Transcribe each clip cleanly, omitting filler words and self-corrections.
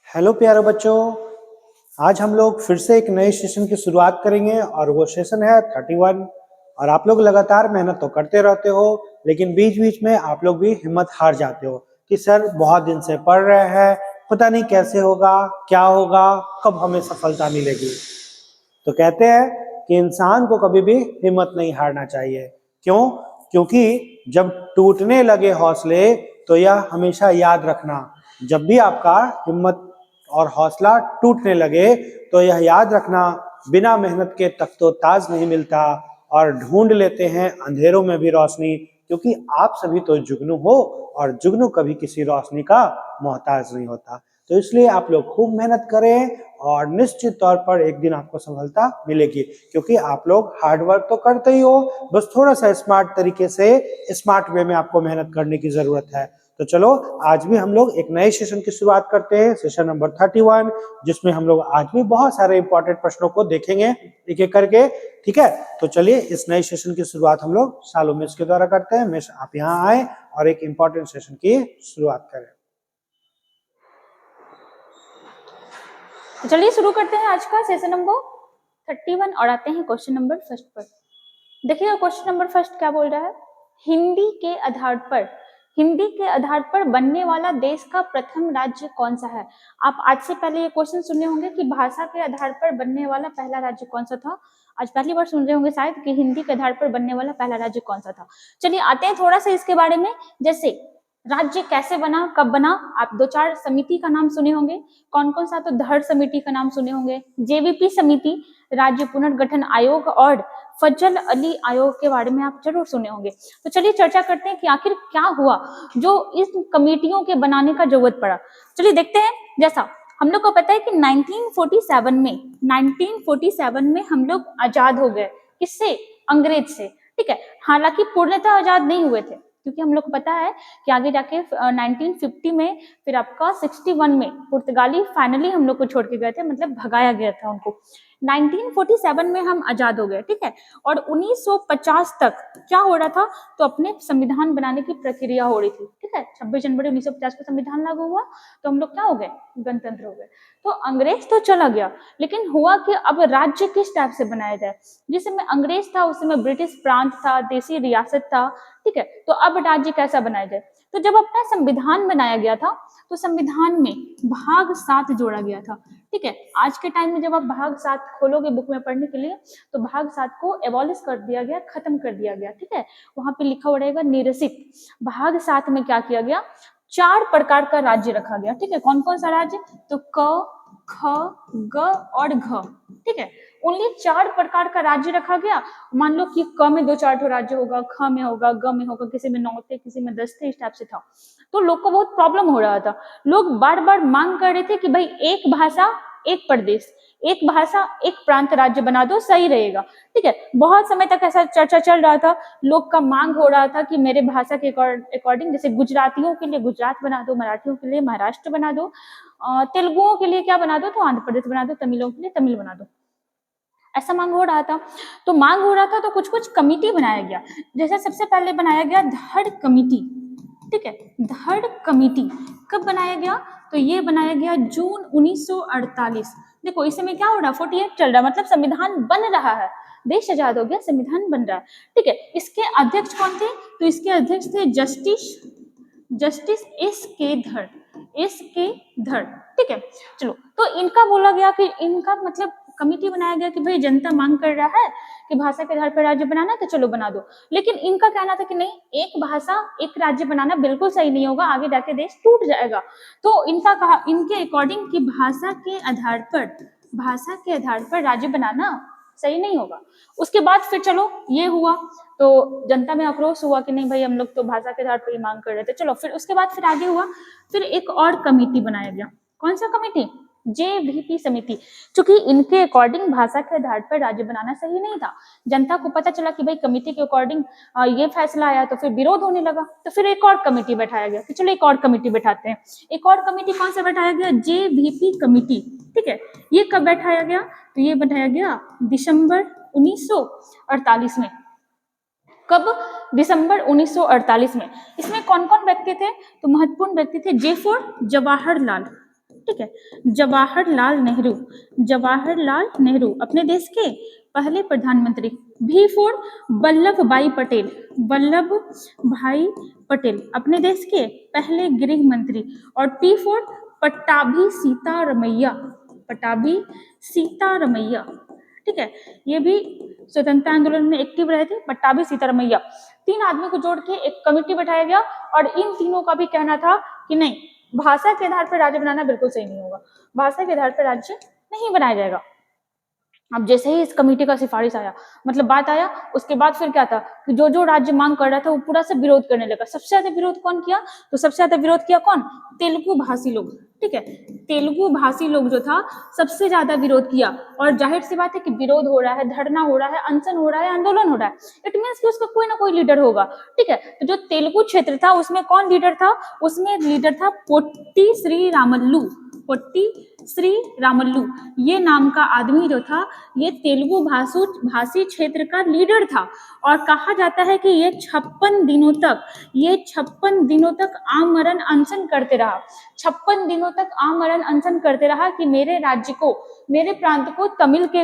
Hello प्यारे बच्चों, आज हम लोग फिर से एक नए सेशन की शुरुआत करेंगे और वो सेशन है 31। और आप लोग लगातार मेहनत तो करते रहते हो, लेकिन बीच बीच में आप लोग भी हिम्मत हार जाते हो कि सर बहुत दिन से पढ़ रहे हैं, पता नहीं कैसे होगा, क्या होगा, कब हमें सफलता मिलेगी। तो कहते हैं कि इंसान को कभी भी हिम्मत नहीं हारना चाहिए। क्यों? क्योंकि जब टूटने लगे हौसले तो यह हमेशा याद रखना, जब भी आपका हिम्मत और हौसला टूटने लगे तो यह याद रखना, बिना मेहनत के तख्तोताज नहीं मिलता और ढूंढ लेते हैं अंधेरों में भी रोशनी, क्योंकि आप सभी तो जुगनू हो और जुगनू कभी किसी रोशनी का मोहताज नहीं होता। तो इसलिए आप लोग खूब मेहनत करें और निश्चित तौर पर एक दिन आपको सफलता मिलेगी, क्योंकि आप लोग हार्ड वर्क तो करते ही हो, बस थोड़ा सा स्मार्ट तरीके से, स्मार्ट वे में आपको मेहनत करने की जरूरत है। तो चलो आज भी हम लोग एक नए सेशन की शुरुआत करते हैं, सेशन नंबर 31, जिसमें हम लोग आज भी बहुत सारे इंपॉर्टेंट प्रश्नों को देखेंगे एक एक करके। ठीक है, तो चलिए इस नए सेशन की शुरुआत हम लोग सालों मिस के द्वारा करते हैं। मिस आप यहाँ आए और एक इंपॉर्टेंट सेशन की शुरुआत करें। तो चलिए शुरू करते हैं आज का सेशन नंबर 31 और आते हैं क्वेश्चन नंबर फर्स्ट पर। देखिएगा क्वेश्चन नंबर फर्स्ट क्या बोल रहा है। हिंदी के आधार पर बनने वाला देश का प्रथम राज्य कौन सा है। आप आज से पहले ये क्वेश्चन सुने होंगे कि भाषा के आधार पर बनने वाला पहला राज्य कौन सा था। आज पहली बार सुन रहे होंगे शायद कि हिंदी के आधार पर बनने वाला पहला राज्य कौन सा था। चलिए आते हैं थोड़ा सा इसके बारे में, जैसे राज्य कैसे बना, कब बना। आप दो चार समिति का नाम सुने होंगे, कौन कौन सा, तो धड़ समिति का नाम सुने होंगे, जेवीपी समिति, राज्य पुनर्गठन आयोग और फजल अली आयोग के बारे में आप जरूर सुने होंगे। तो चलिए चर्चा करते हैं कि आखिर क्या हुआ जो इस कमेटियों के बनाने का जरूरत पड़ा। चलिए देखते हैं। जैसा हम लोग को पता है कि 1947 में हम लोग आजाद हो गए, किससे, अंग्रेज से। ठीक है, हालांकि पूर्णतः आजाद नहीं हुए थे, क्योंकि हम लोग को पता है कि आगे जाके 1950 में, फिर आपका 61 में पुर्तगाली फाइनली हम लोग को छोड़ के गए थे, मतलब भगाया गया था उनको। 1947 में हम आजाद हो गए। ठीक है, और 1950 तक क्या हो रहा था, तो अपने संविधान बनाने की प्रक्रिया हो रही थी। ठीक है, 26 जनवरी 1950 को संविधान लागू हुआ तो हम लोग क्या हो गए, गणतंत्र हो गए। तो अंग्रेज तो चला गया, लेकिन हुआ कि अब राज्य किस टाइप से बनाया जाए। जिस समय अंग्रेज था उस समय ब्रिटिश प्रांत था, देसी रियासत था। ठीक है, तो अब राज्य कैसा बनाया जाए। तो जब अपना संविधान बनाया गया था तो संविधान में भाग 7 जोड़ा गया था। ठीक है, आज के टाइम में जब आप भाग 7 खोलोगे बुक में पढ़ने के लिए, तो भाग 7 को एबॉलिश कर दिया गया, खत्म कर दिया गया। ठीक है, वहां पे लिखा हुआ रहेगा निरसित। भाग 7 में क्या किया गया, 4 प्रकार का राज्य रखा गया। ठीक है, कौन कौन सा राज्य, तो क, ख, ग और घ। ठीक है, ओनली 4 प्रकार का राज्य रखा गया। मान लो कि क में 2-4 राज्य होगा, ख में होगा, ग में होगा, किसी में 9 थे, किसी में 10 थे, इस टाइप से था। तो लोग को बहुत प्रॉब्लम हो रहा था। लोग बार बार मांग कर रहे थे कि भाई एक भाषा एक प्रदेश, एक भाषा एक प्रांत राज्य बना दो, सही रहेगा। ठीक है, बहुत समय तक ऐसा चर्चा चल रहा था। लोग का मांग हो रहा था कि मेरे भाषा के अकॉर्डिंग, जैसे गुजरातियों के लिए गुजरात बना दो, मराठियों के लिए महाराष्ट्र बना दो, तेलुगुओं के लिए क्या बना दो, तो आंध्र प्रदेश बना दो, तमिलों के लिए तमिल बना दो। ऐसा मांग हो रहा था। तो मांग हो रहा था तो कुछ कुछ कमिटी बनाया गया। जैसे सबसे पहले बनाया गया धड़ कमिटी। ठीक है, धड़ कमिटी कब बनाया गया, तो ये बनाया गया जून 1948। देखो इस समय क्या हो रहा है, 48 चल रहा है, मतलब संविधान बन रहा है, देश आजाद हो गया, संविधान बन रहा है। ठीक है, इसके अध्यक्ष कौन थे, तो इसके अध्यक्ष थे जस्टिस एस के धड़। ठीक है, चलो तो इनका बोला गया कि इनका मतलब कमिटी बनाया गया कि भाई जनता मांग कर रहा है कि भाषा के आधार पर राज्य बनाना, तो चलो बना दो। लेकिन इनका कहना था कि नहीं, एक भाषा एक राज्य बनाना बिल्कुल सही नहीं होगा, आगे जाके देश टूट जाएगा। तो इनका कहा, इनके अकॉर्डिंग कि भाषा के आधार पर राज्य बनाना सही नहीं होगा। उसके बाद फिर चलो ये हुआ, तो जनता में आक्रोश हुआ कि नहीं भाई हम लोग तो भाषा के आधार पर ही मांग कर रहे थे। चलो फिर उसके बाद फिर आगे हुआ, फिर एक और कमेटी बनाया गया। कौन सा कमेटी, जेवीपी समिति। क्योंकि इनके अकॉर्डिंग भाषा के आधार पर राज्य बनाना सही नहीं था। जनता को पता चला कि भाई कमेटी के अकॉर्डिंग ये फैसला आया, तो फिर विरोध होने लगा। तो फिर एक और कमेटी बैठाया गया कि चलो एक और कमेटी बैठाते हैं। एक और कमेटी कौन सा बैठाया गया, जेवीपी कमेटी। ठीक है, ये कब बैठाया गया, तो ये बैठाया गया दिसंबर 1948 में। कब, दिसंबर 1948 में। इसमें कौन कौन व्यक्ति थे, तो महत्वपूर्ण व्यक्ति थे जे फॉर जवाहरलाल। ठीक है। जवाहरलाल नेहरू अपने देश के पहले प्रधानमंत्री। भी फॉर वल्लभ भाई पटेल अपने देश के पहले गृह मंत्री। और पी फॉर पट्टाभी सीतारमैया, ठीक है। ये भी स्वतंत्रता आंदोलन में एक्टिव रहे थे, पट्टाभी सीतारमैया। 3 आदमी को जोड़ के एक कमेटी बैठाया गया और इन तीनों का भी कहना था कि नहीं, भाषा के आधार पर राज्य बनाना बिल्कुल सही नहीं होगा, भाषा के आधार पर राज्य नहीं बनाया जाएगा। अब जैसे ही इस कमेटी का सिफारिश आया, मतलब बात आया, उसके बाद फिर क्या था कि जो जो राज्य मांग कर रहा था वो पूरा सब विरोध करने लगा। सबसे ज्यादा विरोध कौन किया? तो सबसे ज्यादा विरोध किया कौन? तेलुगु भाषी लोग, ठीक है। तेलुगु भाषी लोग जो था सबसे ज्यादा विरोध किया। और जाहिर सी बात है कि विरोध हो रहा है, धरना हो रहा है, अनशन हो रहा है, आंदोलन हो रहा है, इट मीन्स कि उसका कोई ना कोई लीडर होगा, ठीक है। तो जो तेलुगु क्षेत्र था उसमें कौन लीडर था? उसमें लीडर था पोट्टी श्री रामल्लू। ये नाम का आदमी जो था ये तेलुगु भाषी क्षेत्र का लीडर था। और कहा जाता है कि ये 56 दिनों तक आमरण अनशन करते रहा। 56 दिनों तक आमरण अनशन करते रहा कि मेरे राज्य को, मेरे प्रांत को तेलुगु के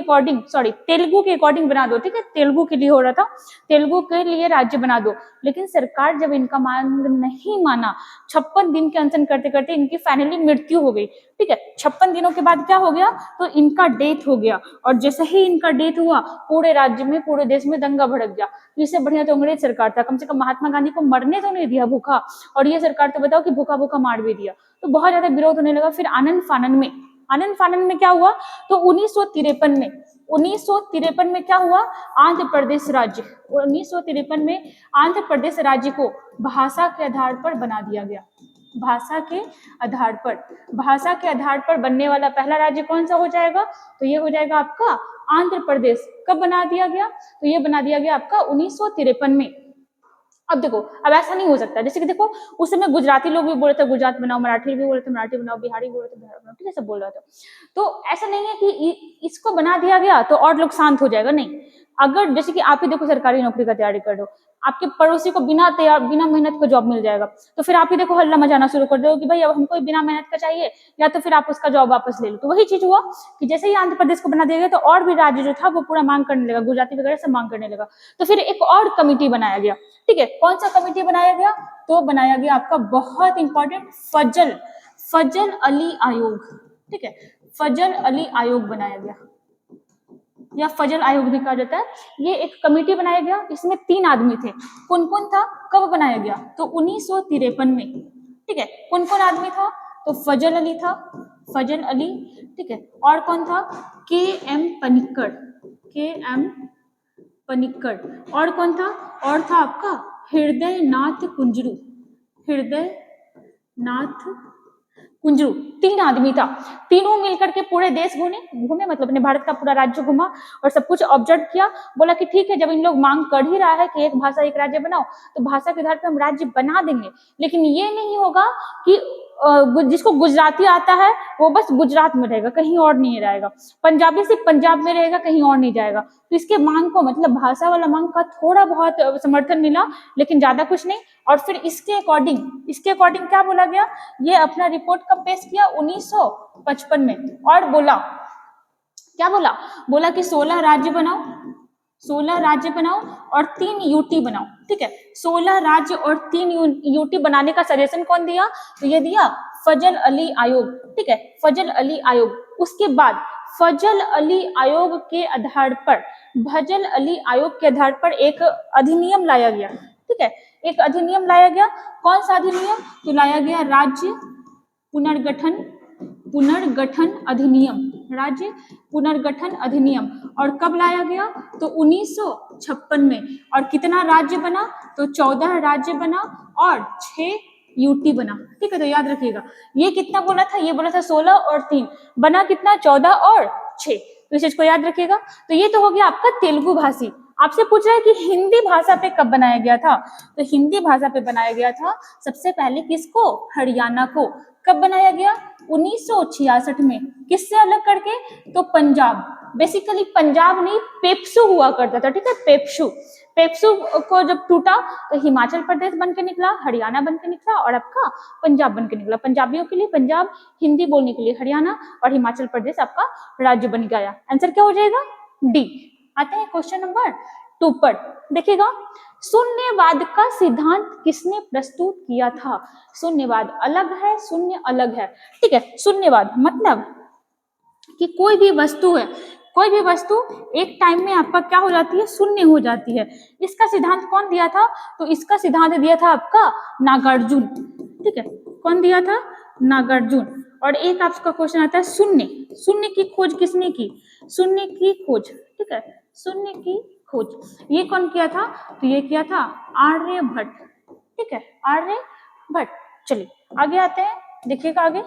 अकॉर्डिंग बना दो, ठीक है। तेलुगु के लिए हो रहा था, तेलुगु के लिए राज्य बना दो। लेकिन सरकार जब इनका मांग नहीं माना, 56 दिन के अनशन करते करते इनकी फाइनली मृत्यु हो गई, ठीक है। 56 दिनों के बाद क्या हो गया? तो इनका डेथ हो गया। और जैसे ही इनका डेथ हुआ, पूरे राज्य में, पूरे देश में दंगा भड़क गया। इससे बढ़िया तो अंग्रेज सरकार था, कम से कम महात्मा गांधी को मरने तो नहीं दिया भूखा, और ये सरकार तो बताओ कि भूखा भूखा मार भी दिया। तो बहुत ज्यादा विरोध होने लगा। फिर आनंद फानन में क्या हुआ? तो 1953 में क्या हुआ? आंध्र प्रदेश राज्य, 1953 में आंध्र प्रदेश राज्य को भाषा के आधार पर बना दिया गया। भाषा के आधार पर बनने वाला पहला राज्य कौन सा हो जाएगा? तो ये हो जाएगा आपका आंध्र प्रदेश। कब बना दिया गया? तो ये बना दिया गया आपका 1953 में। अब देखो, अब ऐसा नहीं हो सकता, जैसे कि देखो उस समय गुजराती लोग भी बोल रहे थे गुजरात बनाओ, मराठी भी बोल रहे थे मराठी बनाओ, बिहारी बोल रहे थे बिहार बनाओ, ठीक है, सब बोल रहे थे। तो ऐसा नहीं है कि इसको बना दिया गया तो और लोग शांत हो जाएगा, नहीं। अगर जैसे कि आप ही देखो सरकारी नौकरी का तैयारी कर दो, आपके पड़ोसी को बिना मेहनत का जॉब मिल जाएगा, तो फिर आप ही देखो हल्ला मचाना शुरू कर दो कि भाई अब हमको बिना मेहनत का चाहिए, या तो फिर आप उसका जॉब वापस ले लो। तो वही चीज हुआ कि जैसे ही आंध्र प्रदेश को बना दिया गया तो और भी राज्य जो था वो पूरा मांग करने लगा, गुजराती वगैरह सब मांग करने लगा। तो फिर एक और कमिटी बनाया गया, ठीक है। कौन सा कमिटी बनाया गया? तो बनाया गया आपका बहुत इंपॉर्टेंट फजल अली आयोग, ठीक है। फजल अली आयोग बनाया गया, या फजल आयोग भी कहा जाता है। ये एक कमेटी बनाया गया, इसमें 3 आदमी थे। कौन कौन था? कब बनाया गया? तो 1953 में, ठीक है। कौन कौन आदमी था? तो फजल अली था, ठीक है। और कौन था? के.एम. पनिक्कड़। और कौन था? और था आपका हृदय नाथ कुंजरू। 3 आदमी था। तीनों मिलकर के पूरे देश घूमे, मतलब अपने भारत का पूरा राज्य घुमा और सब कुछ ऑब्जर्व किया। बोला कि ठीक है, जब इन लोग मांग कर ही रहा है कि एक भाषा एक राज्य बनाओ, तो भाषा के आधार पर हम राज्य बना देंगे। लेकिन ये नहीं होगा कि जिसको गुजराती आता है वो बस गुजरात में रहेगा, कहीं और नहीं रहेगा। पंजाबी सिर्फ पंजाब में रहेगा, कहीं और नहीं जाएगा। तो इसके मांग को, मतलब भाषा वाला मांग का थोड़ा बहुत समर्थन मिला, लेकिन ज्यादा कुछ नहीं। और फिर इसके अकॉर्डिंग क्या बोला गया? ये अपना रिपोर्ट कब पेश किया? 1955 में। और क्या बोला कि 16 राज्य बनाओ और 3 यूटी बनाओ, ठीक है। 16 राज्य और 3 यूटी बनाने का सजेशन कौन दिया? तो ये दिया फजल अली आयोग, ठीक है, फजल अली आयोग। उसके बाद फजल अली आयोग के आधार पर एक अधिनियम लाया गया, ठीक है। एक अधिनियम लाया गया। कौन सा अधिनियम? तो लाया गया राज्य पुनर्गठन अधिनियम। और कब लाया गया? तो 1956 में। और कितना राज्य बना? तो 14 राज्य बना और 6 यूटी बना, ठीक है। तो याद रखिएगा, ये कितना बोला था? ये बोला था 16 और 3, बना कितना? 14 और 6। तो इस चीज को याद रखिएगा। तो ये तो हो गया आपका तेलुगु भाषी। आपसे पूछ रहा है कि हिंदी भाषा पे कब बनाया गया था? तो हिंदी भाषा पे बनाया गया था सबसे पहले किसको? हरियाणा को। कब बनाया गया? 1966 में। किससे अलग करके? तो पंजाब, बेसिकली पंजाब नहीं, पेप्सू हुआ करता था, ठीक है, पेप्सू। पेप्सू को जब टूटा तो हिमाचल प्रदेश बन के निकला, हरियाणा बन के निकला और आपका पंजाब बन के निकला। पंजाबियों के लिए पंजाब, हिंदी बोलने के लिए हरियाणा और हिमाचल प्रदेश आपका राज्य बन गया। आंसर क्या हो जाएगा? डी। आते हैं क्वेश्चन नंबर 2 पर। देखिएगा, शून्यवाद का सिद्धांत किसने प्रस्तुत किया था? शून्यवाद अलग है, शून्य अलग है, ठीक है। शून्यवाद मतलब कि कोई भी वस्तु है, कोई भी वस्तु एक टाइम में आपका क्या हो जाती है? शून्य हो जाती है। इसका सिद्धांत कौन दिया था? तो इसका सिद्धांत दिया था आपका नागार्जुन, ठीक है। कौन दिया था? नागार्जुन। और एक आपका क्वेश्चन आता है शून्य, शून्य की खोज किसने की? शून्य की खोज, ठीक है, शून्य की खोज ये कौन किया था? तो ये किया था आर्यभट्ट, ठीक है, आर्यभट्ट। चलिए आगे आते हैं, देखिएगा आगे।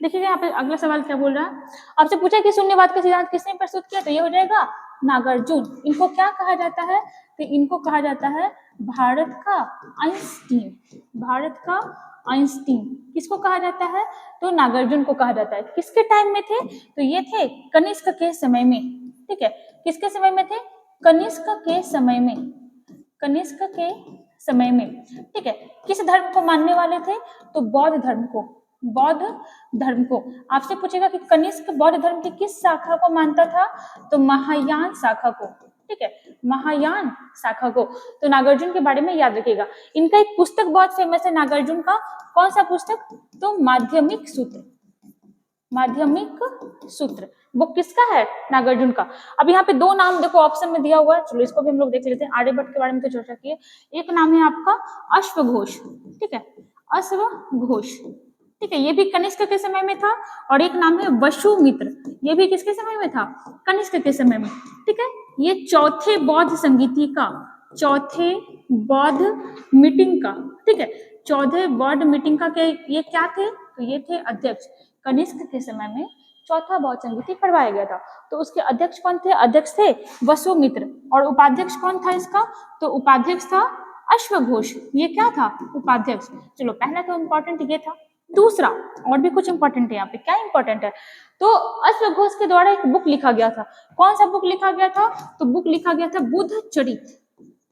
देखिए यहाँ पे अगला सवाल क्या बोल रहा है, आपसे पूछा कि शून्यवाद का सिद्धांत किसने प्रस्तुत किया? तो ये हो जाएगा नागार्जुन। इनको क्या कहा जाता है? तो इनको कहा जाता है भारत का आइंस्टीन, भारत का आइंस्टीन। किसको कहा जाता है? तो नागार्जुन को कहा जाता है। किसके टाइम में थे? तो ये थे कनिष्क के समय में, ठीक है। किसके समय में थे? कनिष्क के समय में, कनिष्क के समय में, ठीक है। किस धर्म को मानने वाले थे? तो बौद्ध धर्म को, बौद्ध धर्म को। आपसे पूछेगा कि कनिष्क बौद्ध धर्म की किस शाखा को मानता था? तो महायान शाखा को, ठीक है, महायान शाखा को। तो नागार्जुन के बारे में याद रखिएगा। इनका एक पुस्तक बहुत फेमस है नागार्जुन का, कौन सा पुस्तक? तो माध्यमिक सूत्र, माध्यमिक सूत्र। वो किसका है? नागार्जुन का। अब यहाँ पे दो नाम देखो ऑप्शन में दिया हुआ है, चलो इसको भी हम लोग देख लेते हैं। आर्यभट्ट के बारे में तो चर्चा की है। एक नाम है आपका अश्वघोष, ठीक है, अश्वघोष, ठीक है, ये भी कनिष्क के समय में था। और एक नाम है वसुमित्र, ये भी किसके समय में था? कनिष्क के समय में, ठीक है। ये चौथे बौद्ध संगीति का, चौथे बौद्ध मीटिंग का, ठीक है, चौथे बौद्ध मीटिंग का के ये क्या थे? तो ये थे अध्यक्ष। कनिष्क के समय में चौथा बौद्ध संगीति करवाया गया था, तो उसके अध्यक्ष कौन थे? अध्यक्ष थे वसुमित्र। और उपाध्यक्ष कौन था इसका? तो उपाध्यक्ष था अश्वघोष। ये क्या था? उपाध्यक्ष। चलो पहला तो इंपॉर्टेंट ये था। दूसरा और भी कुछ इंपॉर्टेंट है यहाँ पे। क्या इंपॉर्टेंट है? तो अश्वघोष के द्वारा एक बुक लिखा गया था। कौन सा बुक लिखा गया था? तो बुक लिखा गया था बुद्ध चरित,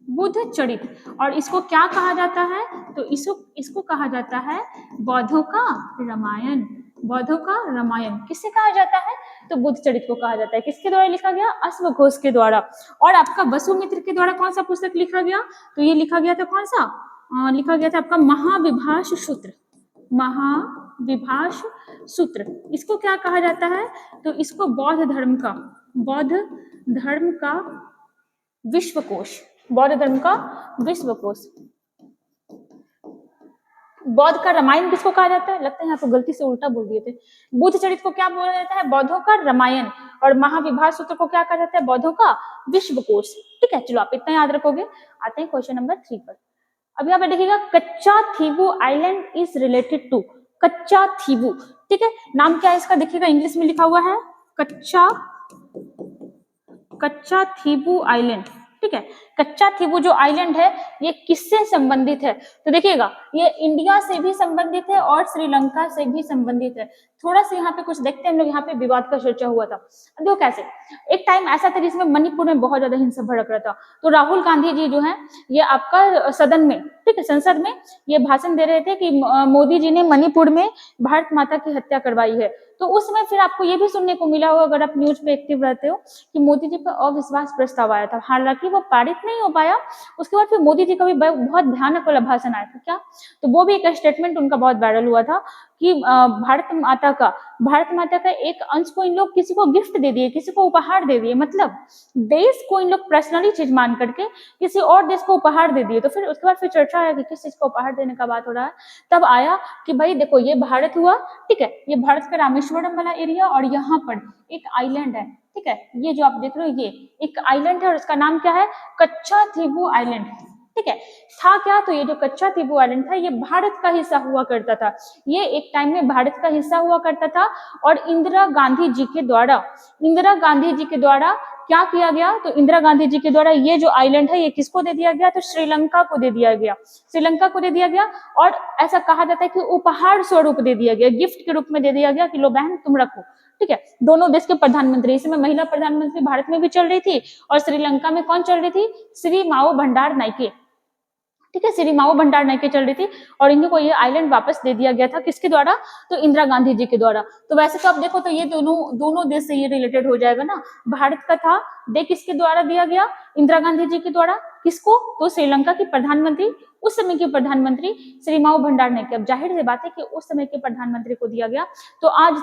बुद्ध चरित। और इसको क्या कहा जाता है? तो इसको कहा जाता है बौद्धों का रामायण, बौद्धों का रामायण। किससे कहा जाता है? तो बुद्ध चरित को कहा जाता है। किसके द्वारा लिखा गया? अश्वघोष के द्वारा। और आपका वसुमित्र के द्वारा कौन सा पुस्तक लिखा गया? तो ये लिखा गया था कौन सा? लिखा गया था आपका महाविभाष सूत्र, महाविभाष सूत्र। इसको क्या कहा जाता है? तो इसको बौद्ध धर्म का, बौद्ध धर्म का विश्वकोश, बौद्ध धर्म का विश्वकोश। बौद्ध का रामायण किसको कहा जाता है? लगता है यहाँ पे गलती से उल्टा बोल दिए थे। बुद्ध चरित को क्या बोला जाता है? बौद्धों का रामायण। और महाविभाष सूत्र को क्या कहा जाता है? बौद्धों का विश्वकोश, ठीक है। चलो आप इतना याद रखोगे। आते हैं क्वेश्चन नंबर 3 पर। अब यहाँ पे देखिएगा, कच्चा थीवू आइलैंड इज रिलेटेड टू, कच्चा थीवू, ठीक है। नाम क्या है इसका? देखिएगा इंग्लिश में लिखा हुआ है कच्चा थीवू आइलैंड, ठीक है। कच्चा थीवू जो आइलैंड है ये किससे संबंधित है? तो देखिएगा ये इंडिया से भी संबंधित है और श्रीलंका से भी संबंधित है। थोड़ा सा यहाँ पे कुछ देखते हैं हम लोग। यहाँ पे विवाद का चर्चा हुआ था, देखो कैसे। एक टाइम ऐसा था जिसमें मणिपुर में बहुत ज्यादा हिंसा भड़क रहा था। तो राहुल गांधी जी जो है ये आपका सदन में, ठीक है, संसद में ये भाषण दे रहे थे कि मोदी जी ने मणिपुर में भारत माता की हत्या करवाई है। तो उस समय फिर आपको ये भी सुनने को मिला होगा, अगर आप न्यूज पे एक्टिव रहते हो, कि मोदी जी पर अविश्वास प्रस्ताव आया था। हालांकि वो पारित नहीं हो पाया। उसके बाद फिर मोदी जी का भी बहुत भयानक वाला भाषण आया था। क्या? तो वो भी एक स्टेटमेंट उनका बहुत वायरल हुआ था कि भारत माता का एक अंश को इन लोग किसी को गिफ्ट दे दिए, किसी को उपहार दे दिए। मतलब देश को इन लोग पर्सनली चीज मान करके किसी और देश को उपहार दे दिए। तो फिर उसके बाद फिर चर्चा आया कि किस चीज को उपहार देने का बात हो रहा है। तब आया कि भाई देखो ये भारत हुआ, ठीक है, ये भारत का रामेश्वरम वाला एरिया और यहाँ पर एक आइलैंड है, ठीक है। ये जो आप देख रहे हो ये एक आइलैंड है और इसका नाम क्या है? कच्चा थीवू आइलैंड, ठीक है। था क्या? तो ये जो कच्चा थीवू आइलैंड था ये भारत का हिस्सा हुआ करता था। ये एक टाइम में भारत का हिस्सा हुआ करता था। और इंदिरा गांधी जी के द्वारा क्या किया गया, तो इंदिरा गांधी जी के द्वारा ये जो आइलैंड है ये किसको दे दिया गया, तो श्रीलंका को दे दिया गया, श्रीलंका को दे दिया गया। और ऐसा कहा जाता है कि उपहार स्वरूप दे दिया गया, गिफ्ट के रूप में दे दिया गया कि लो बहन तुम रखो। ठीक है, दोनों देश के प्रधानमंत्री, इसमें महिला प्रधानमंत्री भारत में भी चल रही थी और श्रीलंका में कौन चल रही थी, श्री माओ भंडार नाइके। ठीक है, श्री माओ भंडार नाइके चल रही थी और इनको ये आइलैंड वापस दे दिया गया था, किसके द्वारा, तो इंदिरा गांधी जी के द्वारा। तो वैसे तो आप देखो तो ये दोनों देश से ये रिलेटेड हो जाएगा ना, भारत का था, दे किसके द्वारा दिया गया, इंदिरा गांधी जी के द्वारा, किसको, तो श्रीलंका की प्रधानमंत्री, उस समय की प्रधानमंत्री श्री माओ भंडार नाइके। अब जाहिर सी बात है कि उस समय के प्रधानमंत्री को दिया गया, तो आज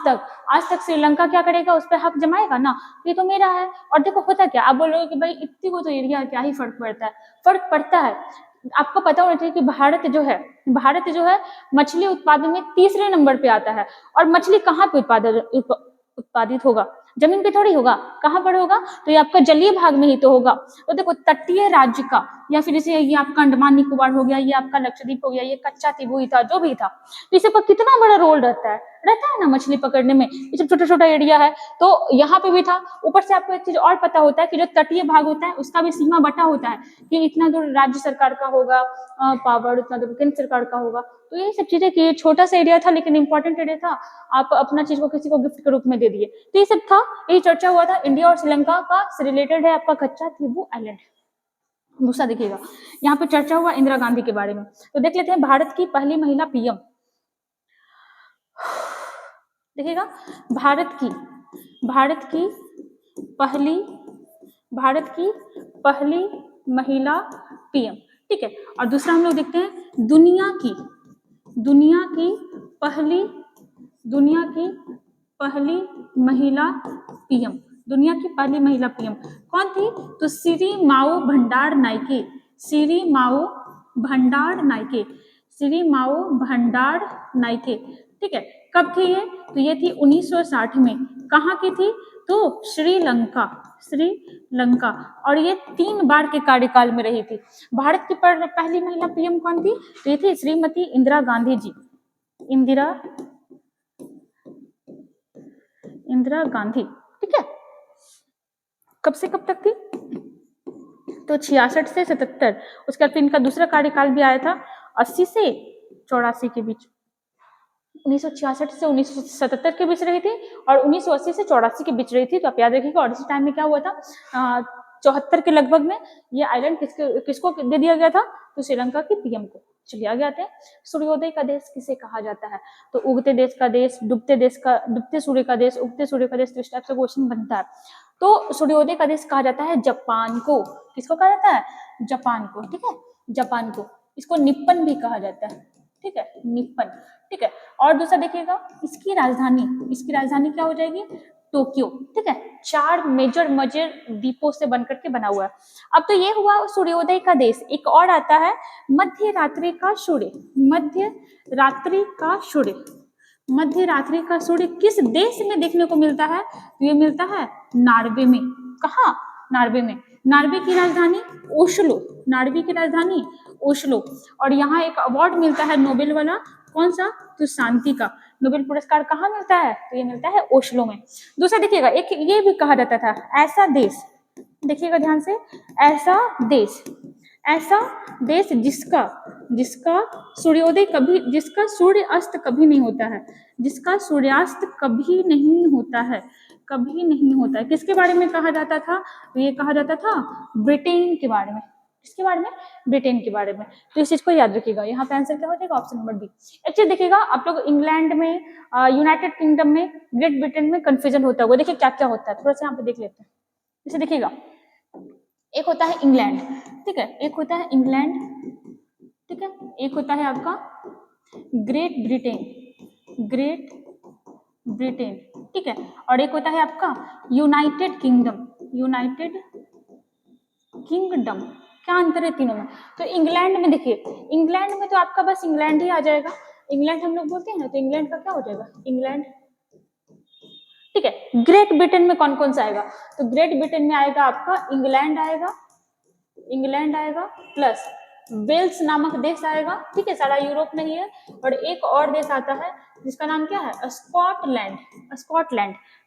तक श्रीलंका क्या करेगा, उस पर हक जमाएगा ना, ये तो मेरा है। और देखो होता क्या, आप बोलोगे कि भाई इतनी को तो एरिया क्या ही फर्क पड़ता है, फर्क पड़ता है। आपको पता होना चाहिए कि भारत जो है मछली उत्पादन में तीसरे नंबर पे आता है। और मछली कहाँ पे उत्पादित होगा, जमीन पे थोड़ी होगा, कहाँ पर होगा, तो ये आपका जलीय भाग में ही तो होगा। तो देखो तटीय राज्य का, या फिर जैसे ये आपका अंडमान निकोबार हो गया, ये आपका लक्षद्वीप हो गया, ये कच्चा तिबुई था, जो भी था, तो इसे पर कितना बड़ा रोल रहता है ना मछली पकड़ने में, ये सब छोटा छोटा एरिया है, तो यहाँ पे भी था। ऊपर से आपको एक चीज और पता होता है कि जो तटीय भाग होता है उसका भी सीमा बटा होता है कि इतना दूर राज्य सरकार का होगा पावर, उतना दूर केंद्र सरकार का होगा। तो ये सब चीजें कि छोटा सा एरिया था लेकिन इंपॉर्टेंट एरिया था, आप अपना चीज को किसी को गिफ्ट के रूप में दे दिए, तो ये सब था, यही चर्चा हुआ था। इंडिया और श्रीलंका का रिलेटेड है आपका कच्चा तिबू आइलैंड। दूसरा देखिएगा, यहाँ पे चर्चा हुआ इंदिरा गांधी के बारे में, तो देख लेते हैं भारत की पहली महिला पीएम। देखिएगा, भारत की पहली महिला पीएम। ठीक है, और दूसरा हम लोग देखते हैं दुनिया की पहली महिला पीएम। दुनिया की पहली महिला पीएम कौन थी, तो श्री माओ भंडार नाइके। ठीक है, कब थी ये, तो ये थी 1960 में। कहाँ की थी, तो श्रीलंका। और ये 3 बार के कार्यकाल में रही थी। भारत की पहली महिला पीएम कौन थी, तो ये थी श्रीमती इंदिरा गांधी जी। इंदिरा गांधी। ठीक है, कब से कब तक थी, तो 66 से 77। उसके बाद इनका दूसरा कार्यकाल भी आया था 80 से 84 के बीच, 1966 से 1977 के बीच रही थी और 1980 से 84 के बीच रही थी। तो आप याद रखिएगा। और इसी टाइम में क्या हुआ था, 74 के लगभग में ये आइलैंड किसको दे दिया गया था, तो श्रीलंका की पीएम को। चलिए आगे आते हैं। सूर्योदय का देश किसे कहा जाता है, तो उगते देश का देश, डूबते सूर्य का देश, उगते सूर्य का देश, तो इस टाइप से क्वेश्चन बनता है। तो सूर्योदय का देश कहा जाता है जापान को। किसको कहा जाता है, जापान को। ठीक है, जापान को। इसको निप्पन भी कहा जाता है। ठीक है, निप्पन। ठीक है, और दूसरा देखिएगा, इसकी राजधानी क्या हो जाएगी, टोक्यो। ठीक है, 4 मेजर द्वीपों से बनकर के बना हुआ है। अब तो ये हुआ सूर्योदय का देश। एक और आता है मध्य रात्रि का सूर्य। मध्य रात्रि का सूर्य किस देश में देखने को मिलता है, तो ये मिलता है नॉर्वे में। कहाँ, नॉर्वे में। नॉर्वे की राजधानी ओस्लो। और यहाँ एक अवार्ड मिलता है नोबेल वाला, कौन सा, तो शांति का। नोबेल पुरस्कार कहाँ मिलता है, तो ये मिलता है ओस्लो में। दूसरा देखिएगा, एक ये भी कहा जाता था ऐसा देश, देखिएगा ध्यान से, ऐसा देश जिसका सूर्यास्त कभी नहीं होता है। किसके बारे में कहा जाता था, तो ये कहा जाता था ब्रिटेन के बारे में। किसके बारे में, ब्रिटेन के बारे में। तो इस चीज को याद रखिएगा। यहाँ पे आंसर क्या हो जाएगा, ऑप्शन नंबर बी। एक चीज देखिएगा, आप लोग इंग्लैंड में, यूनाइटेड किंगडम में, ग्रेट ब्रिटेन में कंफ्यूजन होता है। वो देखिए क्या क्या होता है, थोड़ा सा यहाँ पे देख लेते हैं। जैसे देखिएगा, एक होता है इंग्लैंड। ठीक है, एक होता है इंग्लैंड। ठीक है, एक होता है आपका ग्रेट ब्रिटेन। ठीक है, और एक होता है आपका यूनाइटेड किंगडम। क्या अंतर है तीनों में, तो इंग्लैंड में देखिए, इंग्लैंड में तो आपका बस इंग्लैंड ही आ जाएगा। इंग्लैंड हम लोग बोलते हैं ना, तो इंग्लैंड का क्या हो जाएगा, इंग्लैंड। ठीक है, ग्रेट ब्रिटेन में कौन कौन सा आएगा, तो ग्रेट ब्रिटेन में आएगा आपका इंग्लैंड आएगा प्लस वेल्स नामक देश आएगा। ठीक है, सारा यूरोप में ही है। और एक और देश आता है जिसका नाम क्या है, स्कॉटलैंड।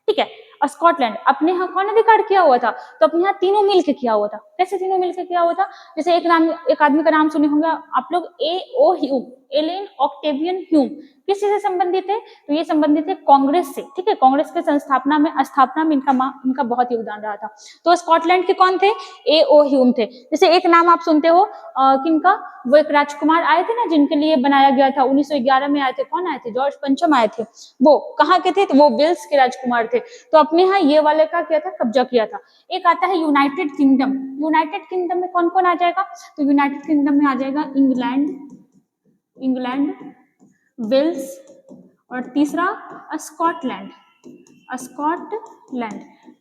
ठीक है। और स्कॉटलैंड अपने यहाँ कौन अधिकार किया हुआ था, तो अपने यहाँ तीनों मिलके किया हुआ था। कैसे तीनों मिलके किया हुआ था, जैसे एक आदमी का नाम सुने होंगे आप लोग, A.O. Hume, Allan Octavian Hume. किस चीज से संबंधित है, तो ये संबंधित है कांग्रेस से, ठीक है। कांग्रेस के स्थापना में इनका बहुत योगदान रहा था। तो स्कॉटलैंड के कौन थे, A.O. ह्यूम थे। जैसे एक नाम आप सुनते हो किनका, वो एक राजकुमार आए थे ना जिनके लिए बनाया गया था, 1911 में आए थे, कौन आए थे, जॉर्ज पंचम आए थे। वो कहाँ के थे, तो वो वेल्स के राजकुमार थे। तो अपने यहाँ ये वाले का क्या था, कब्जा किया था। एक आता है यूनाइटेड किंगडम। यूनाइटेड किंगडम में कौन कौन आ जाएगा, तो यूनाइटेड किंगडम में आ जाएगा इंग्लैंड, वेल्स और तीसरा स्कॉटलैंड,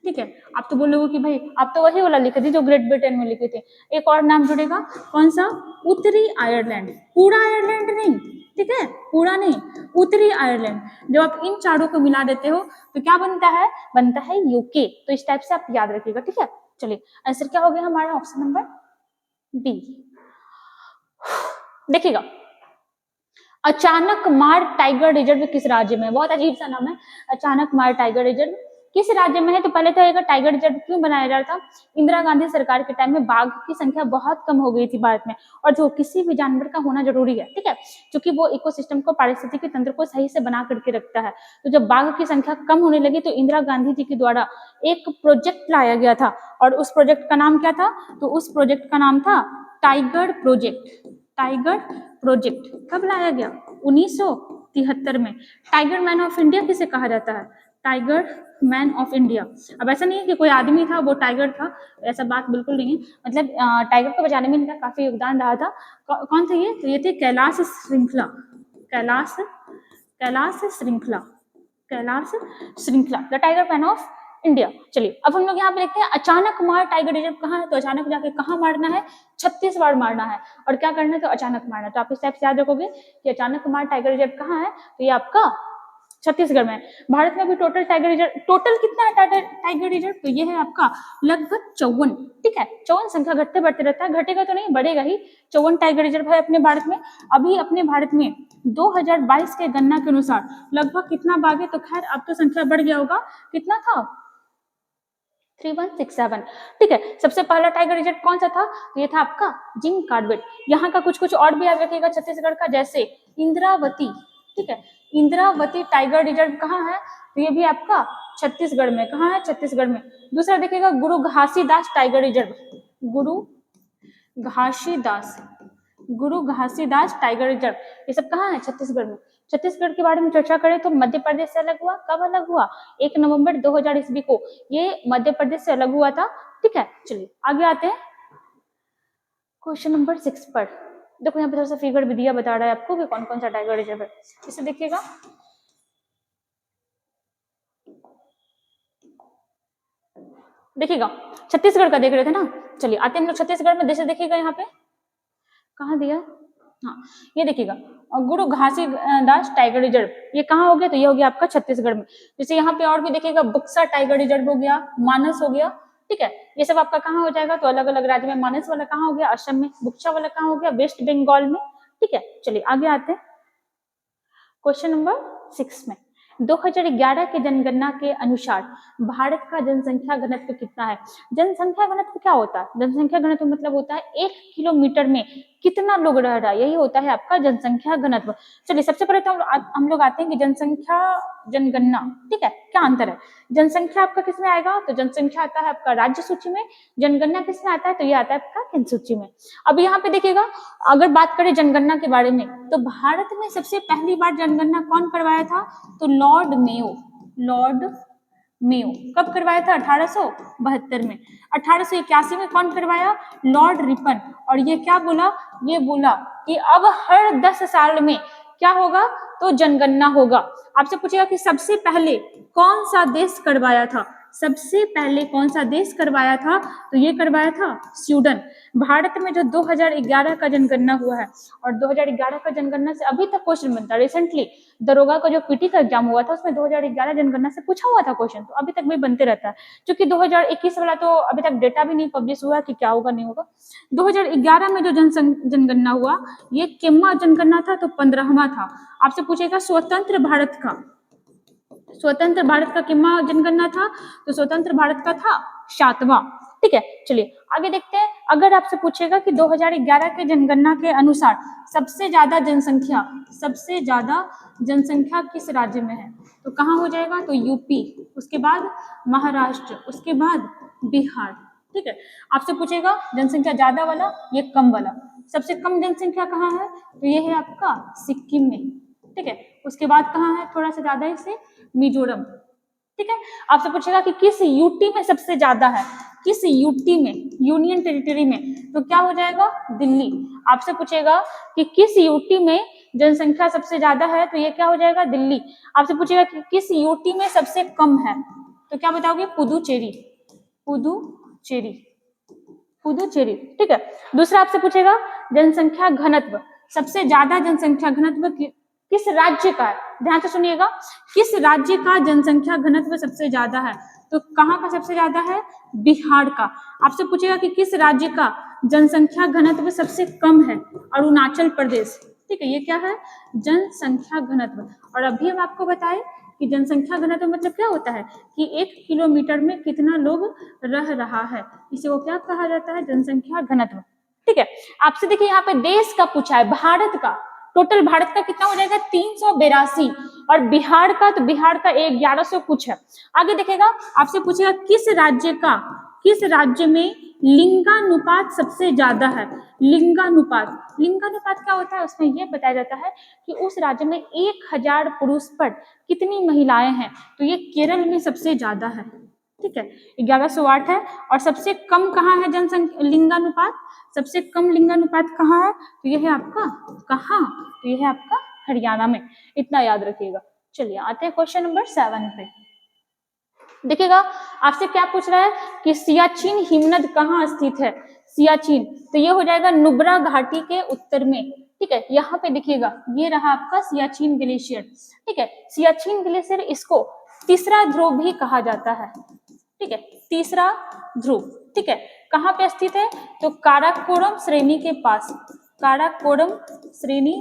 ठीक है। आप तो बोलोगे कि भाई आप तो वही वाला लिखे थे जो ग्रेट ब्रिटेन में लिखे थे। एक और नाम जुड़ेगा, कौन सा, उत्तरी आयरलैंड। पूरा आयरलैंड नहीं, ठीक है, पूरा नहीं, उत्तरी आयरलैंड। जब आप इन चारों को मिला देते हो तो क्या बनता है यूके। तो इस टाइप से आप याद रखिएगा, ठीक है। चलिए आंसर क्या हो गया हमारा, ऑप्शन नंबर बी। देखिएगा, अचानक मार टाइगर रिजर्व किस राज्य में, बहुत अजीब सा नाम है, अचानक मार टाइगर रिजर्व किस राज्य में है। तो पहले तो एक टाइगर रिजर्व क्यों बनाया जा रहा था, इंदिरा गांधी सरकार के टाइम में बाघ की संख्या बहुत कम हो गई थी भारत में, और जो किसी भी जानवर का होना जरूरी है, ठीक है, क्योंकि वो इकोसिस्टम को, पारिस्थितिकी तंत्र को सही से बना करके रखता है। तो जब बाघ की संख्या कम होने लगी तो इंदिरा गांधी जी के द्वारा एक प्रोजेक्ट लाया गया था, और उस प्रोजेक्ट का नाम क्या था, तो उस प्रोजेक्ट का नाम था टाइगर प्रोजेक्ट। कब लाया गया, 1973 में। टाइगर मैन ऑफ इंडिया किसे कहा जाता है, टाइगर मैन ऑफ इंडिया। अब ऐसा नहीं है कि कोई आदमी था वो टाइगर था, ऐसा बात बिल्कुल नहीं है। मतलब टाइगर को बचाने में इनका काफी योगदान रहा था। कौन थे ये, तो ये थे कैलाश श्रृंखला, the tiger man of India. चलिए अब हम लोग यहाँ पे देखते हैं, अचानक मार टाइगर रिजर्व कहाँ है, तो अचानक जाके कहाँ मारना है, 36 बार मारना है। और क्या करना है, तो अचानक मारना है। तो आप इस टाइप से याद रखोगे कि अचानक मार टाइगर रिजर्व कहाँ है, तो ये आपका छत्तीसगढ़ में। भारत में भी टोटल कितना है टाइगर रिजर्व, तो ये है आपका लगभग 54, ठीक है। 54 संख्या घटते बढ़ते रहता है, घटेगा तो नहीं, बढ़ेगा ही। 54 टाइगर रिजर्व है अपने भारत में। अभी अपने भारत में 2022 के गणना के अनुसार लगभग कितना बाघ है, तो खैर अब तो संख्या बढ़ गया होगा, कितना था, 3167, ठीक है। सबसे पहला टाइगर रिजर्व कौन सा था, तो ये था आपका जिम कार्बेट। यहाँ का कुछ और भी याद रखिएगा छत्तीसगढ़ का, जैसे इंद्रावती, ठीक है, इंद्रावती टाइगर रिजर्व कहाँ है, तो ये भी आपका छत्तीसगढ़ में, कहाँ है, छत्तीसगढ़ में। दूसरा देखिएगा गुरु घासीदास टाइगर रिजर्व, गुरु घासीदास टाइगर रिजर्व, ये सब कहाँ है, छत्तीसगढ़ में। छत्तीसगढ़ के बारे में चर्चा करें तो मध्य प्रदेश से अलग हुआ, कब अलग हुआ, 1 नवंबर 2000 ईस्वी को ये मध्य प्रदेश से अलग हुआ था, ठीक है। चलिए आगे आते हैं क्वेश्चन नंबर 6 पर। देखो यहाँ पे थोड़ा सा फिगर भी दिया, बता रहा है आपको कि कौन कौन सा टाइगर रिजर्व है, इसे देखिएगा। देखिएगा छत्तीसगढ़ का देख रहे थे ना, चलिए आते हैं हम लोग छत्तीसगढ़ में। जैसे देखिएगा यहाँ पे कहाँ दिया, हाँ ये देखिएगा, गुरु घासीदास टाइगर रिजर्व, ये कहाँ हो गया, तो ये हो गया आपका छत्तीसगढ़ में। जैसे यहाँ पे और भी देखिएगा, बुक्सा टाइगर रिजर्व हो गया, मानस हो गया, ठीक है। ये सब आपका कहाँ हो जाएगा, तो अलग अलग राज्य में। मानस वाला कहाँ हो गया, असम में। बुक्सा वाला कहाँ हो गया, वेस्ट बंगाल में, ठीक है। चलिए आगे आते हैं क्वेश्चन नंबर 6 में। 2011 के जनगणना के अनुसार भारत का जनसंख्या घनत्व कितना है। जनसंख्या घनत्व क्या होता है, जनसंख्या घनत्व मतलब होता है 1 किलोमीटर में कितना लोग रह रहा है, यही होता है आपका जनसंख्या घनत्व। चलिए सबसे पहले तो हम लोग आते हैं कि जनसंख्या, जनगणना, ठीक है, क्या अंतर है। जनसंख्या आपका किस में आएगा, तो जनसंख्या आता है आपका राज्य सूची में, जनगणना किस में आता है, तो ये आता है आपका केंद्र सूची में। अब यहाँ पे देखिएगा, अगर बात करें जनगणना के बारे में, तो भारत में सबसे पहली बार जनगणना कौन करवाया था, तो लॉर्ड मेयो कब करवाया था, 1872 में। 1881 में कौन करवाया, लॉर्ड रिपन। और ये क्या बोला, ये बोला कि अब हर 10 साल में क्या होगा, तो जनगणना होगा। आपसे पूछेगा कि सबसे पहले कौन सा देश करवाया था, सबसे पहले कौन सा देश करवाया था, तो ये करवाया था स्वीडन। भारत में जो 2011 का जनगणना हुआ है, और 2011 का जनगणना से अभी तक क्वेश्चन बनता है। रिसेंटली दरोगा का जो पीटी का एग्जाम हुआ था उसमें 2011 जनगणना से पूछा हुआ था क्वेश्चन, तो अभी तक भी बनते रहता है। क्योंकि 2021 वाला तो अभी तक डेटा भी नहीं पब्लिश हुआ कि क्या होगा नहीं होगा। 2011 में जो जनगणना हुआ, ये किम्मा जनगणना था, तो 15वां था। आपसे पूछेगा स्वतंत्र भारत का स्वतंत्र भारत का कितना जनगणना था? तो स्वतंत्र भारत का था 7वां। ठीक है, चलिए आगे देखते हैं। अगर आपसे पूछेगा कि 2011 के जनगणना के अनुसार सबसे ज्यादा जनसंख्या किस राज्य में है? तो कहाँ हो जाएगा? तो यूपी, उसके बाद महाराष्ट्र, उसके बाद बिहार। ठीक है, आपसे पूछेगा जनसंख्या ज्यादा वाला, ये कम वाला, सबसे कम जनसंख्या कहाँ है? तो ये है आपका सिक्किम में। ठीक है, उसके बाद कहाँ है थोड़ा सा ज्यादा इससे? मिजोरम। ठीक है, आपसे पूछेगा कि किस यूटी में सबसे ज्यादा है, किस यूटी में, यूनियन टेरिटरी में, तो क्या हो जाएगा? दिल्ली। आपसे पूछेगा कि किस यूटी में जनसंख्या सबसे ज्यादा है, तो ये क्या हो जाएगा? दिल्ली। आपसे पूछेगा कि किस यूटी में सबसे कम है, तो क्या बताओगे? पुदुचेरी, पुदुचेरी, पुदुचेरी। ठीक है, दूसरा आपसे पूछेगा जनसंख्या घनत्व, सबसे ज्यादा जनसंख्या घनत्व किस राज्य का है? ध्यान से सुनिएगा, किस राज्य का जनसंख्या घनत्व सबसे ज्यादा है? तो कहाँ का सबसे ज्यादा है? बिहार का। आपसे पूछेगा कि किस राज्य का जनसंख्या घनत्व सबसे कम है? अरुणाचल प्रदेश। ठीक है, ये क्या है? जनसंख्या घनत्व। और अभी हम आपको बताएं कि जनसंख्या घनत्व मतलब क्या होता है कि 1 किलोमीटर में कितना लोग रह रहा है, इसे वो क्या कहा जाता है? जनसंख्या घनत्व। ठीक है, आपसे देखिए यहाँ पे देश का पूछा है, भारत का, टोटल भारत का कितना हो जाएगा? 382, और बिहार का, तो बिहार का 1100 कुछ है। आगे देखेगा, आपसे पूछेगा किस राज्य में लिंगानुपात सबसे ज्यादा है? लिंगानुपात क्या होता है? उसमें यह बताया जाता है कि उस राज्य में 1000 पुरुष पर कितनी महिलाएं हैं, तो ये केरल में सबसे ज्यादा है। ठीक है, 1108 है। और सबसे कम कहाँ है जनसंख्या लिंगानुपात? सबसे कम लिंगानुपात कहाँ है? तो ये है आपका कहाँ? तो ये है आपका हरियाणा में। इतना याद रखिएगा। चलिए आते हैं क्वेश्चन नंबर 7 पे। देखिएगा, आपसे क्या पूछ रहा है कि सियाचिन हिमनद कहाँ स्थित है? सियाचिन, तो ये हो जाएगा नुब्रा घाटी के उत्तर में। ठीक है, यहाँ पे देखिएगा, ये रहा आपका सियाचिन ग्लेशियर। ठीक है, सियाचिन ग्लेशियर, इसको तीसरा ध्रुव भी कहा जाता है। ठीक है, तीसरा ध्रुव। ठीक है, कहाँ पे स्थित है? तो काराकोरम श्रेणी के पास, काराकोरम श्रेणी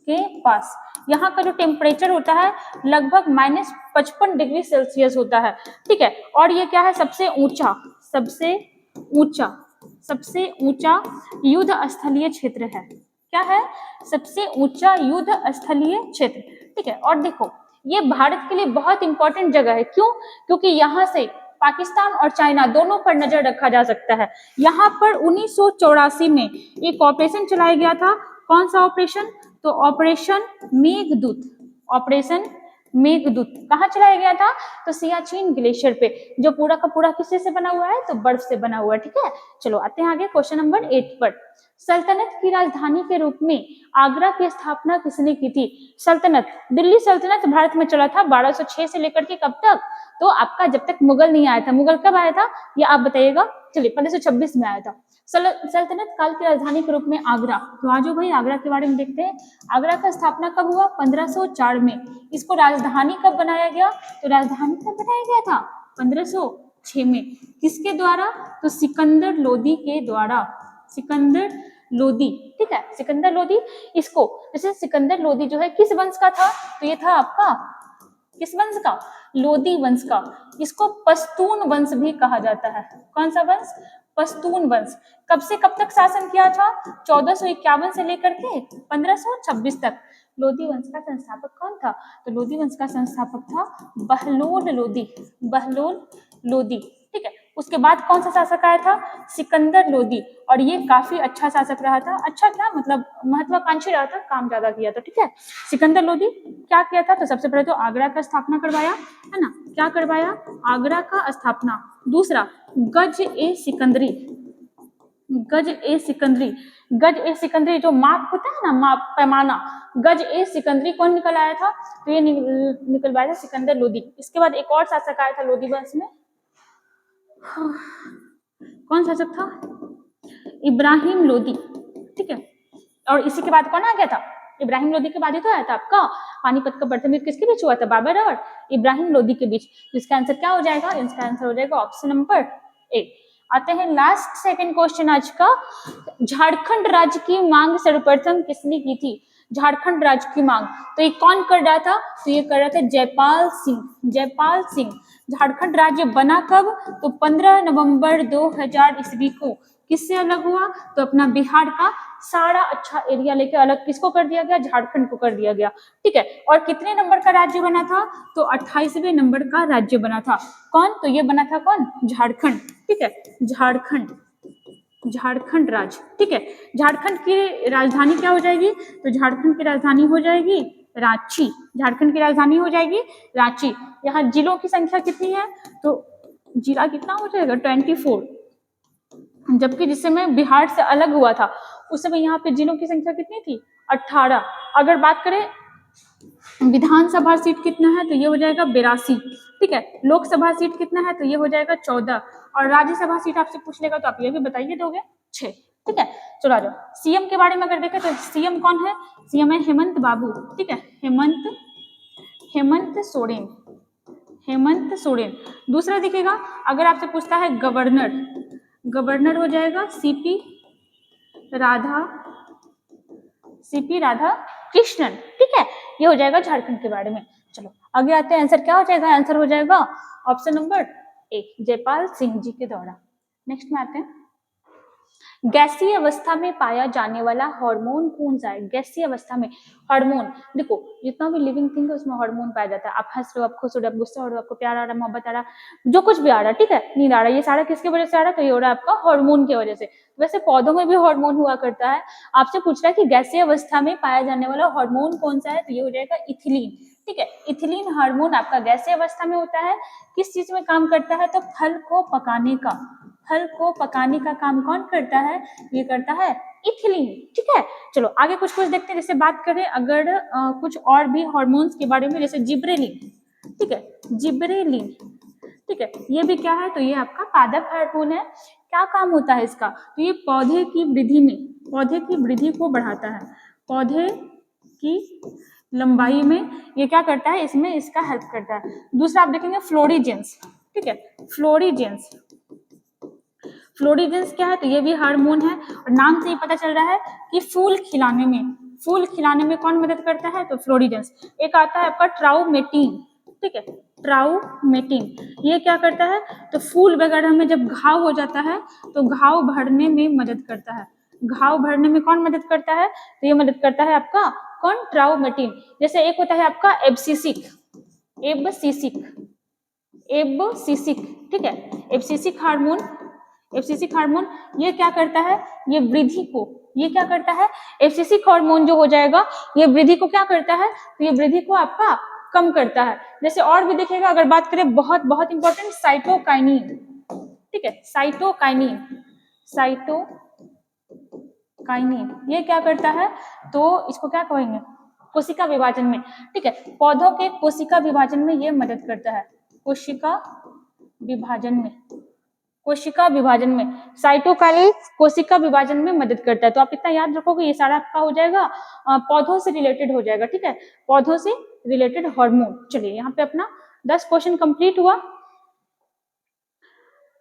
के पास। यहाँ का जो टेम्परेचर होता है लगभग -55 डिग्री सेल्सियस होता है। ठीक है, और ये क्या है? सबसे ऊंचा युद्ध स्थलीय क्षेत्र है। क्या है? सबसे ऊंचा युद्ध स्थलीय क्षेत्र। ठीक है, और देखो ये भारत के लिए बहुत इंपॉर्टेंट जगह है। क्यों? क्योंकि यहाँ से पाकिस्तान और चाइना दोनों पर नजर रखा जा सकता है। यहाँ पर 1984 में एक ऑपरेशन चलाया गया था। कौन सा ऑपरेशन? तो ऑपरेशन मेघदूत। ऑपरेशन मेघदूत कहाँ चलाया गया था? तो सियाचिन ग्लेशियर पे, जो पूरा का पूरा किससे से बना हुआ है? तो बर्फ से बना हुआ है। ठीक है, चलो आते हैं आगे क्वेश्चन नंबर 8 पर। सल्तनत की राजधानी के रूप में आगरा की स्थापना किसने की थी? सल्तनत, दिल्ली सल्तनत भारत में चला था 1206 से लेकर के कब तक? तो आपका जब तक मुगल नहीं आया था। मुगल कब आया था ये आप बताइएगा। चलिए 1526 में आया था। सल्तनत काल की राजधानी के रूप में आगरा। तो आज भाई आगरा के बारे में देखते हैं। आगरा का स्थापना कब हुआ? 1504 में। इसको राजधानी कब बनाया गया? तो राजधानी कब बनाया गया था? 1506 में। किसके द्वारा? तो सिकंदर लोदी के द्वारा। सिकंदर लोदी। ठीक है, सिकंदर लोदी। इसको जैसे सिकंदर लोदी जो है किस वंश का था? तो ये था आपका किस वंश का? लोदी वंश का। इसको पश्तून वंश भी कहा जाता है। कौन सा वंश? पश्तून वंश। कब से कब तक शासन किया था? 1451 से लेकर के 1526 तक। लोदी वंश का संस्थापक कौन था? तो लोदी वंश का संस्थापक था बहलोल लोदी। बहलोल लोदी। ठीक है, उसके बाद कौन सा शासक आया था? सिकंदर लोदी। और ये काफी अच्छा शासक रहा था। अच्छा क्या मतलब? महत्वाकांक्षी रहा था, काम ज्यादा किया था। ठीक है, सिकंदर लोदी क्या किया था? तो सबसे पहले तो आगरा का स्थापना करवाया, है ना? क्या करवाया? आगरा का स्थापना। दूसरा गज ए सिकंदरी। गज ए सिकंदरी। गज ए सिकंदरी जो माप होता है ना, माप, पैमाना, गज ए सिकंदरी कौन निकल आया था? तो ये निकलवाया था सिकंदर लोदी। इसके बाद एक और शासक आया था लोदी वंश में। कौन शासक था? इब्राहिम लोदी। ठीक है, और इसी के बाद कौन आ गया था? इब्राहिम लोदी के बाद ही तो आया था आपका पानीपत का प्रथम युद्ध। किसके बीच हुआ था? बाबर और इब्राहिम लोदी के बीच। इसका आंसर क्या हो जाएगा? इसका आंसर हो जाएगा ऑप्शन नंबर ए। आते हैं लास्ट सेकंड क्वेश्चन आज का। झारखंड राज्य की मांग सर्वप्रथम किसने की थी? झारखंड राज्य की मांग, तो ये कौन कर रहा था? तो ये कर रहा था जयपाल सिंह। जयपाल सिंह। झारखंड राज्य बना कब? तो 15 नवंबर 2000 ईस्वी को। किससे अलग हुआ? तो अपना बिहार का सारा अच्छा एरिया लेके अलग किसको कर दिया गया? झारखंड को कर दिया गया। ठीक है, और कितने नंबर का राज्य बना था? तो 28वें नंबर का राज्य बना था। कौन? तो ये बना था कौन? झारखंड। ठीक है, झारखंड, झारखंड राज्य। ठीक है, झारखंड की राजधानी क्या हो जाएगी? तो झारखंड की राजधानी हो जाएगी रांची। झारखंड की राजधानी हो जाएगी रांची। यहाँ जिलों की संख्या कितनी है? तो जिला कितना हो जाएगा? 24। जबकि जिस समय बिहार से अलग हुआ था उस समय यहाँ पे जिलों की संख्या कितनी थी? 18। अगर बात करें विधानसभा सीट कितना है? तो ये हो जाएगा 82। ठीक है, लोकसभा सीट कितना है? तो ये हो जाएगा 14। और राज्यसभा सीट आपसे पूछ लेगा तो आप ये भी बताइए दोगे 6। ठीक है, चलो आ जाओ। सीएम के बारे में अगर देखें तो सीएम कौन है? सीएम है हेमंत बाबू। ठीक है, हेमंत सोरेन। हेमंत सोरेन। दूसरा दिखेगा अगर आपसे पूछता है गवर्नर, गवर्नर हो जाएगा सीपी राधा कृष्णन। ठीक है, ये हो जाएगा झारखंड के बारे में। चलो आगे आते हैं, आंसर क्या हो जाएगा? आंसर हो जाएगा option number A, Jaipal Singh ji के द्वारा। नेक्स्ट में आते हैं, गैसीय अवस्था में पाया जाने वाला हार्मोन कौन सा है? गैसीय अवस्था में हार्मोन, देखो जितना भी लिविंग थिंग है उसमें हार्मोन पाया जाता है। आप हंस रहे हो, आप खुश हो रहे हो, आप गुस्सा हो रहे हो, आपको प्यार आ रहा है, मोहब्बत आ रहा है, जो कुछ भी आ रहा है, ठीक है, नींद आ रहा है, ये सारा किसकी वजह से आ रहा है? तो ये हो रहा है आपका हार्मोन की वजह से। वैसे पौधों में भी हार्मोन हुआ करता है। आपसे पूछ रहा है कि गैसीय अवस्था में पाया जाने वाला हार्मोन कौन सा है? तो ये हो जाएगा इथिलीन। ठीक है, इथिलीन हार्मोन आपका गैसीय अवस्था में होता है। किस चीज में काम करता है? तो फल को पकाने का, फल को पकाने का काम कौन करता है? ये करता है इथिलीन। ठीक है, चलो आगे कुछ देखते हैं। जैसे बात करें अगर कुछ और भी हार्मोन्स के बारे में, जैसे जिब्रेलिन। ठीक है, जिब्रेलिन। ठीक है, ये भी क्या है? तो ये आपका पादप हार्मोन है। क्या काम होता है इसका? तो ये पौधे की वृद्धि में, पौधे की वृद्धि को बढ़ाता है। पौधे की लंबाई में ये क्या करता है? इसमें इसका हेल्प करता है। दूसरा आप देखेंगे फ्लोरिजेंस। ठीक है, फ्लोरिजेंस। फ्लोरिजेंस क्या है? तो ये भी हार्मोन है और नाम से ही पता चल रहा है कि फूल खिलाने में, फूल खिलाने में कौन मदद करता है? तो फ्लोरिजेंस। एक आता है आपका ट्राउमेटिन। ठीक है, ट्राउमेटिन, ये क्या करता है? तो फूल वगैरह में जब घाव हो जाता है तो घाव भरने में मदद करता है। घाव भरने में कौन मदद करता है? तो ये मदद करता है आपका कौन? ट्राउमेटिन। जैसे एक होता है आपका एब्सिसिक, एब्सिसिक, एब्सिसिक। ठीक है, एब्सिसिक हार्मोन, एब्सिसिक हार्मोन ये क्या करता है? ये वृद्धि को, ये क्या करता है? एब्सिसिक हार्मोन जो हो जाएगा ये वृद्धि को क्या करता है? तो ये वृद्धि को आपका कम करता है। जैसे और भी देखिएगा, अगर बात करें बहुत बहुत इंपॉर्टेंट, साइटोकाइनिन। ठीक है, साइटोकाइनिन, साइटोकाइनिन ये क्या करता है? तो इसको क्या कहेंगे? कोशिका विभाजन में। ठीक है, पौधों के कोशिका विभाजन में ये मदद करता है। कोशिका विभाजन में, कोशिका विभाजन में साइटोकाइनिन कोशिका विभाजन में मदद करता है। तो आप इतना याद रखोगे, ये सारा आपका हो जाएगा पौधों से रिलेटेड हो जाएगा। ठीक है, पौधों से रिलेटेड हार्मोन। चलिए यहाँ पे अपना 10 क्वेश्चन कंप्लीट हुआ।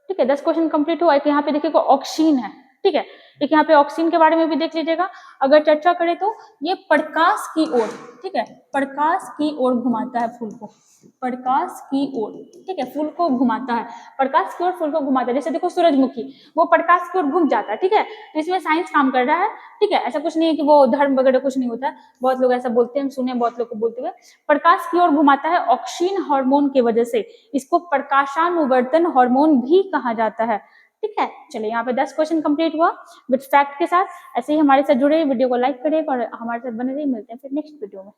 ठीक है, 10 क्वेश्चन कंप्लीट हुआ। एक यहाँ पे देखिएगा ऑक्सीन है। ठीक है, एक यहाँ पे ऑक्सीन के बारे में भी देख लीजिएगा। अगर चर्चा करें तो ये प्रकाश की ओर, ठीक है, प्रकाश की ओर घुमाता है फूल को, प्रकाश की ओर। ठीक है, फूल को घुमाता है, प्रकाश की ओर फूल को घुमाता है। जैसे देखो सूरजमुखी, वो प्रकाश की ओर घूम जाता है। ठीक है, तो इसमें साइंस काम कर रहा है। ठीक है, ऐसा कुछ नहीं है कि वो धर्म वगैरह कुछ नहीं होता है। बहुत लोग ऐसा बोलते हैं, हम सुने बहुत लोग को बोलते हुए। प्रकाश की ओर घुमाता है ऑक्सीन हार्मोन की वजह से। इसको प्रकाशानुवर्तन हार्मोन भी कहा जाता है। ठीक है, चलिए यहाँ पे 10 क्वेश्चन कंप्लीट हुआ विद फैक्ट के साथ। ऐसे ही हमारे साथ जुड़े, वीडियो को लाइक करिएगा और हमारे साथ बने रहिए। मिलते हैं फिर नेक्स्ट वीडियो में।